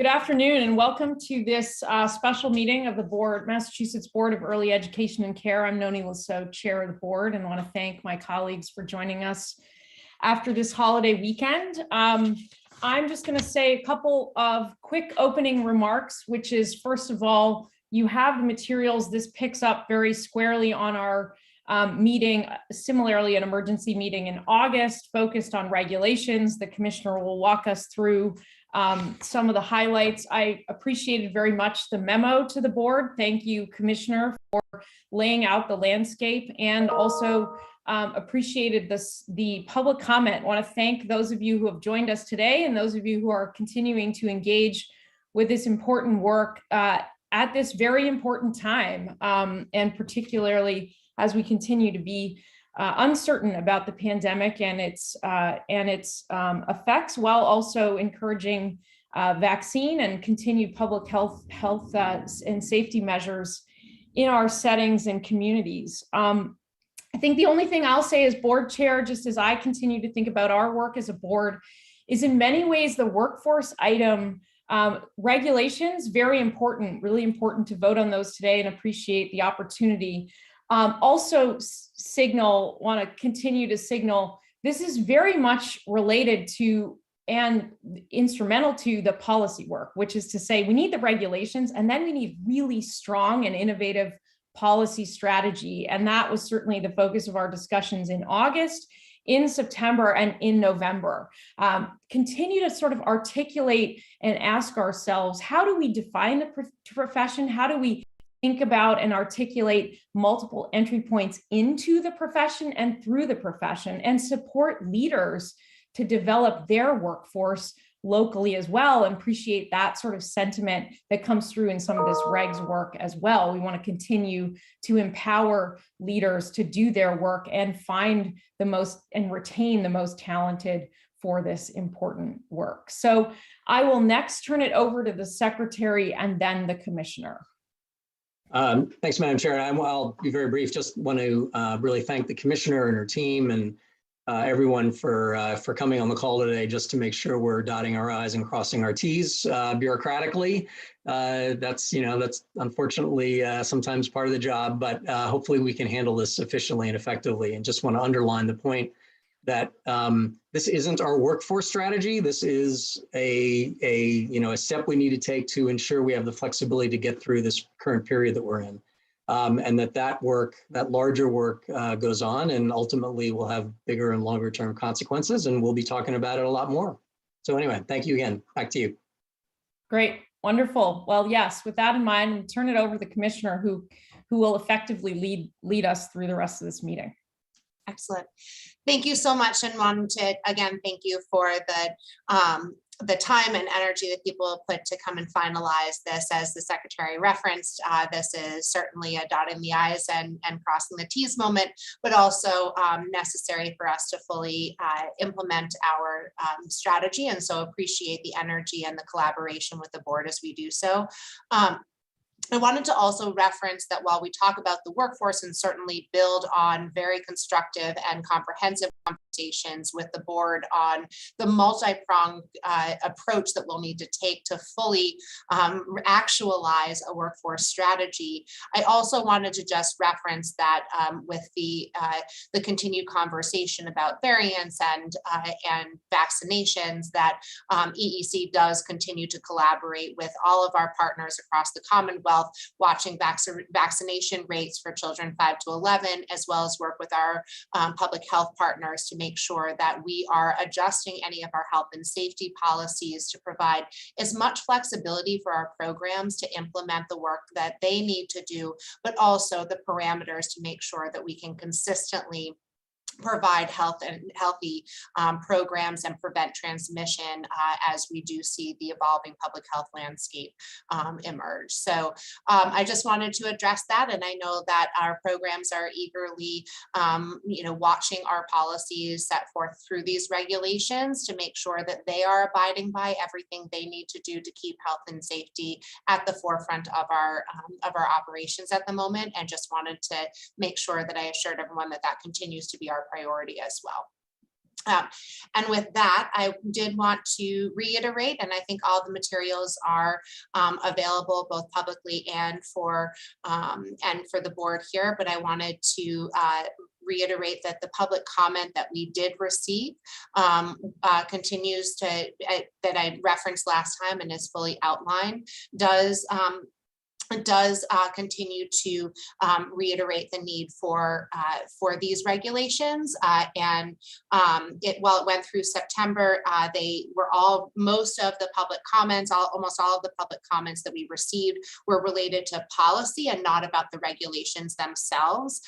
afternoon and welcome to this special meeting of the Massachusetts Board of Early Education and Care. I'm Noni Lasso, Chair of the Board, and want to thank my colleagues for joining us after this holiday weekend. I'm just going to say a couple of quick opening remarks, which is, first of all, you have the materials. This picks up very squarely on our meeting, similarly an emergency meeting in August, focused on regulations. The commissioner will walk us through some of the highlights. I appreciated very much the memo to the board. Thank you, Commissioner, for laying out the landscape, and also appreciated the public comment. I want to thank those of you who have joined us today and those of you who are continuing to engage with this important work at this very important time, and particularly as we continue to be uncertain about the pandemic and its effects, while also encouraging vaccine and continued public health and safety measures in our settings and communities. I think the only thing I'll say as board chair, just as I continue to think about our work as a board, is in many ways the workforce item regulations, very important, really important to vote on those today, and appreciate the opportunity. Also want to continue to signal, this is very much related to and instrumental to the policy work, which is to say we need the regulations and then we need really strong and innovative policy strategy. And that was certainly the focus of our discussions in August, in September, and in November. Continue to sort of articulate and ask ourselves, how do we define the profession? How do we think about and articulate multiple entry points into the profession and through the profession, and support leaders to develop their workforce locally as well, and appreciate that sort of sentiment that comes through in some of this regs work as well. We want to continue to empower leaders to do their work and find the most and retain the most talented for this important work. So I will next turn it over to the secretary and then the commissioner. Thanks, Madam Chair. I'll be very brief. Just want to really thank the commissioner and her team and everyone for coming on the call today, just to make sure we're dotting our I's and crossing our T's bureaucratically. That's unfortunately sometimes part of the job, but hopefully we can handle this efficiently and effectively. And just want to underline the point that this isn't our workforce strategy. This is a step we need to take to ensure we have the flexibility to get through this current period that we're in, and that larger work goes on, and ultimately will have bigger and longer term consequences, and we'll be talking about it a lot more. So anyway, thank you again. Back to you. Great, wonderful. Well, yes, with that in mind, I'll turn it over to the commissioner who will effectively lead us through the rest of this meeting. Excellent. Thank you so much, and wanted to again thank you for the time and energy that people have put to come and finalize this. As the secretary referenced, this is certainly a dotting the I's and crossing the T's moment, but also necessary for us to fully implement our strategy. And so appreciate the energy and the collaboration with the board as we do so. I wanted to also reference that while we talk about the workforce and certainly build on very constructive and comprehensive conversations with the board on the multi-pronged approach that we'll need to take to fully actualize a workforce strategy, I also wanted to just reference that with the continued conversation about variants and vaccinations, that EEC does continue to collaborate with all of our partners across the Commonwealth, watching vaccination rates for children 5 to 11, as well as work with our public health partners to make sure that we are adjusting any of our health and safety policies to provide as much flexibility for our programs to implement the work that they need to do, but also the parameters to make sure that we can consistently provide healthy programs and prevent transmission as we do see the evolving public health landscape emerge. So I just wanted to address that, and I know that our programs are eagerly watching our policies set forth through these regulations to make sure that they are abiding by everything they need to do to keep health and safety at the forefront of our operations at the moment, and just wanted to make sure that I assured everyone that that continues to be our priority as well. And with that, I did want to reiterate, and I think all the materials are available both publicly and for the board here, but I wanted to reiterate that the public comment that we did receive continues to, that I referenced last time and is fully outlined, does continue to reiterate the need for these regulations. While it went through September, most of the public comments, almost all of the public comments that we received were related to policy and not about the regulations themselves.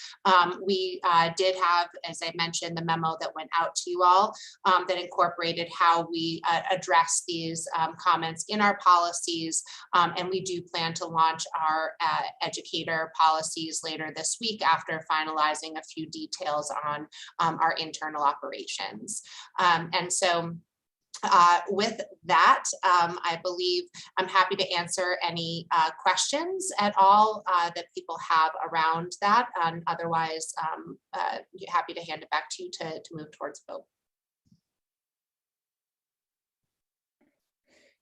We did have, as I mentioned, the memo that went out to you all that incorporated how we address these comments in our policies, and we do plan to launch our educator policies later this week after finalizing a few details on our internal operations. And so with that, I believe I'm happy to answer any questions at all that people have around that. And otherwise, happy to hand it back to you to move towards vote.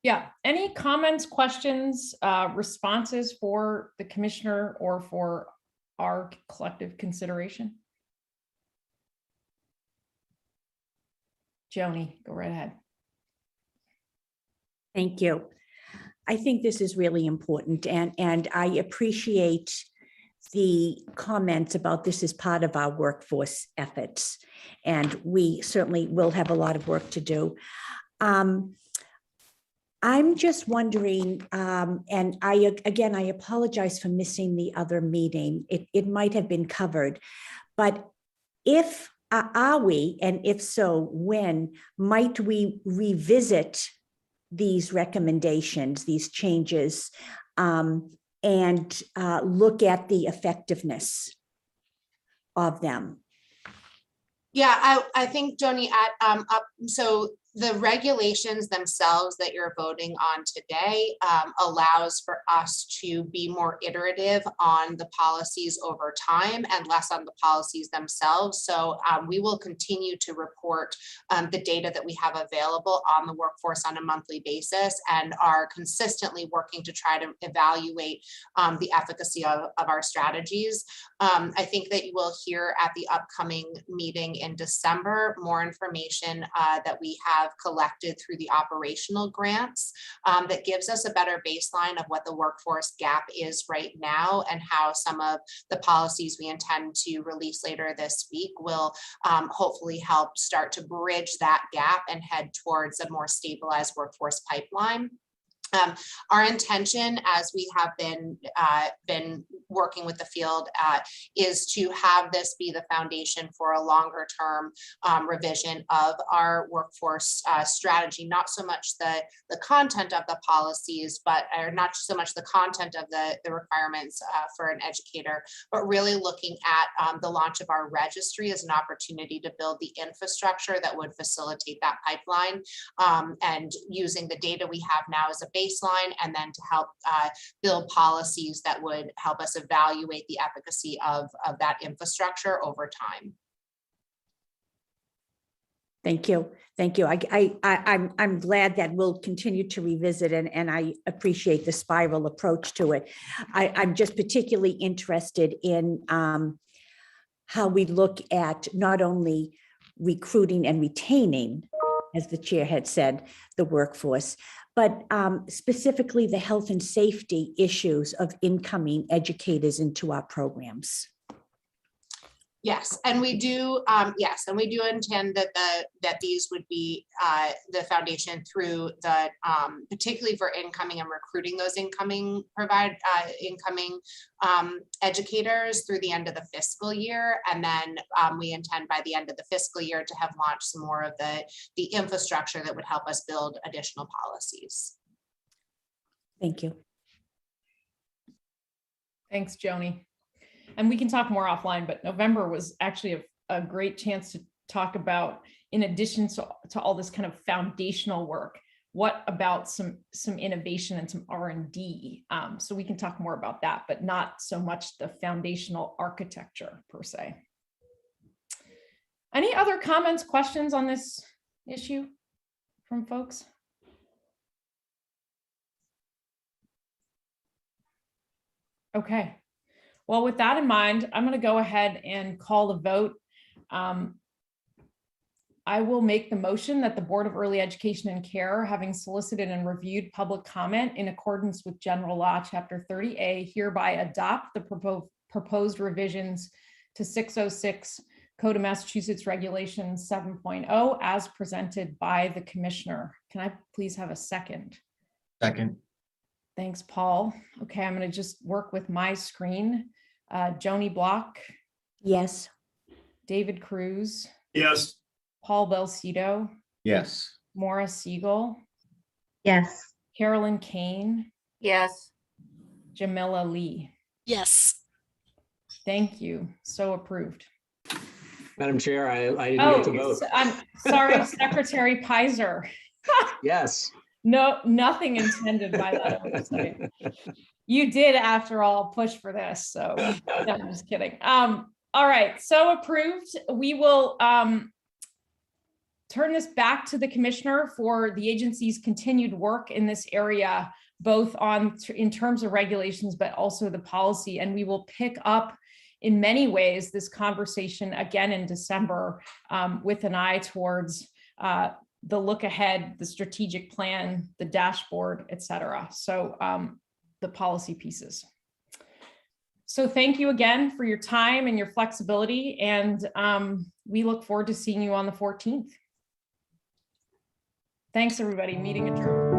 Yeah, any comments, questions, responses for the commissioner or for our collective consideration? Joni, go right ahead. Thank you. I think this is really important, and I appreciate the comments about this as part of our workforce efforts, and we certainly will have a lot of work to do. I'm just wondering, and I apologize for missing the other meeting. It might have been covered, but are we, and if so, when might we revisit these recommendations, these changes, and look at the effectiveness of them? Yeah, I think, Joni, so the regulations themselves that you're voting on today allows for us to be more iterative on the policies over time and less on the policies themselves. So we will continue to report the data that we have available on the workforce on a monthly basis, and are consistently working to try to evaluate the efficacy of our strategies. I think that you will hear at the upcoming meeting in December more information that we have collected through the operational grants that gives us a better baseline of what the workforce gap is right now, and how some of the policies we intend to release later this week will hopefully help start to bridge that gap and head towards a more stabilized workforce pipeline. Our intention, as we have been working with the field, is to have this be the foundation for a longer term revision of our workforce strategy, not so much the content of the policies, or not so much the content of the requirements for an educator, but really looking at the launch of our registry as an opportunity to build the infrastructure that would facilitate that pipeline, and using the data we have now as a baseline, and then to help build policies that would help us evaluate the efficacy of that infrastructure over time. Thank you. Thank you. I'm glad that we'll continue to revisit, and I appreciate the spiral approach to it. I'm just particularly interested in how we look at not only recruiting and retaining, as the chair had said, the workforce, but specifically the health and safety issues of incoming educators into our programs. Yes, and we do. Yes, and we do intend that these would be the foundation through the particularly for incoming and recruiting those incoming educators through the end of the fiscal year, and then we intend by the end of the fiscal year to have launched some more of the infrastructure that would help us build additional policies. Thank you. Thanks, Joni. And we can talk more offline, but November was actually a great chance to talk about, in addition to all this kind of foundational work, what about some innovation and some R&D? So we can talk more about that, but not so much the foundational architecture per se. Any other comments, questions on this issue from folks? Okay. Well, with that in mind, I'm going to go ahead and call the vote. I will make the motion that the Board of Early Education and Care, having solicited and reviewed public comment in accordance with General Law, Chapter 30A, hereby adopt the proposed revisions to 606 Code of Massachusetts Regulations 7.0 as presented by the Commissioner. Can I please have a second? Second. Thanks, Paul. Okay, I'm going to just work with my screen. Joni Block, Yes. David Cruz, Yes. Paul Belcedo, Yes. Maura Siegel, Yes. Carolyn Kane, Yes. Jamila Lee. Yes. Thank you. So approved. Madam Chair, I didn't get to vote. I'm sorry, Secretary Pizer. Yes. No, nothing intended by that oversight. You did, after all, push for this. So no, I'm just kidding. All right, so approved. We will turn this back to the Commissioner for the agency's continued work in this area, both in terms of regulations, but also the policy. And we will pick up in many ways this conversation again in December with an eye towards the look ahead, the strategic plan, the dashboard, et cetera. So the policy pieces. So thank you again for your time and your flexibility. And we look forward to seeing you on the 14th. Thanks, everybody. Meeting adjourned.